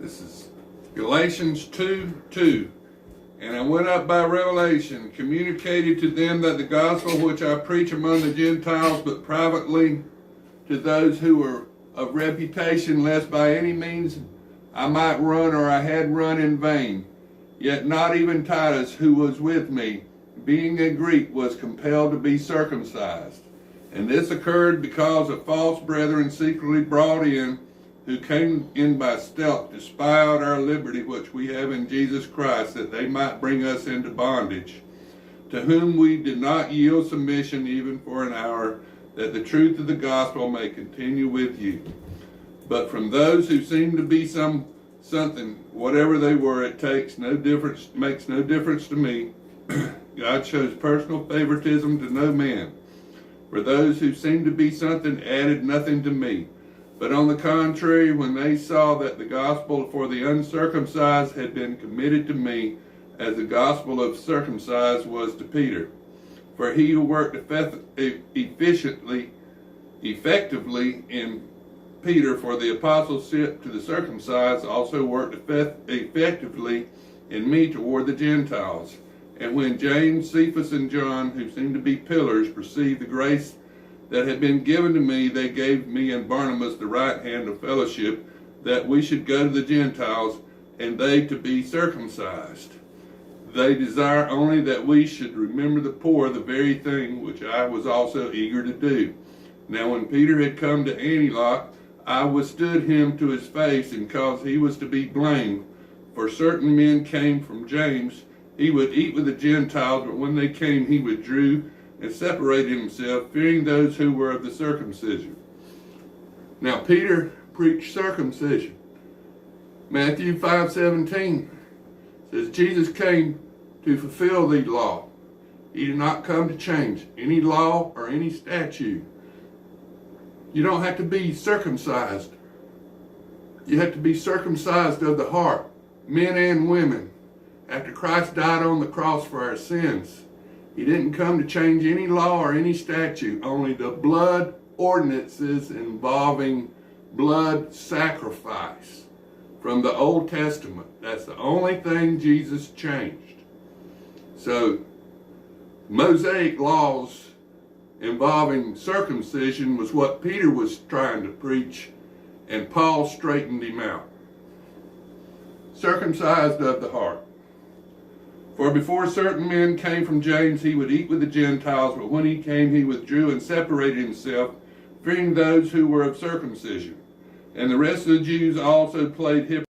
This is Galatians 2:2. And I went up by revelation, communicated to them that the gospel which I preach among the Gentiles, but privately to those who were of reputation, lest by any means I might run or I had run in vain. Yet not even Titus, who was with me, being a Greek, was compelled to be circumcised. And this occurred because of false brethren secretly brought in, who came in by stealth to spy out our liberty which we have in Jesus Christ, that they might bring us into bondage, to whom we did not yield submission even for an hour, that the truth of the gospel may continue with you. But from those who seem to be something, whatever they were, it makes no difference to me. God shows personal favoritism to no man. For those who seem to be something added nothing to me. But on the contrary, when they saw that the gospel for the uncircumcised had been committed to me, as the gospel of circumcised was to Peter. For he who worked effectively in Peter for the apostleship to the circumcised also worked effectively in me toward the Gentiles. And when James, Cephas, and John, who seemed to be pillars, perceived the grace that had been given to me, they gave me and Barnabas the right hand of fellowship, that we should go to the Gentiles, and they to be circumcised. They desire only that we should remember the poor, the very thing which I was also eager to do. Now when Peter had come to Antioch, I withstood him to his face, and caused he was to be blamed. For certain men came from James. He would eat with the Gentiles, but when they came, he withdrew and separated himself, fearing those who were of the circumcision. Now Peter preached circumcision. Matthew 5:17 says Jesus came to fulfill the law. He did not come to change any law or any statute. You don't have to be circumcised. You have to be circumcised of the heart, men and women. After Christ died on the cross for our sins, he didn't come to change any law or any statute, only the blood ordinances involving blood sacrifice from the Old Testament. That's the only thing Jesus changed. So, Mosaic laws involving circumcision was what Peter was trying to preach, and Paul straightened him out. Circumcised of the heart. For before certain men came from James, he would eat with the Gentiles, but when he came, he withdrew and separated himself, fearing those who were of circumcision. And the rest of the Jews also played hypocrite.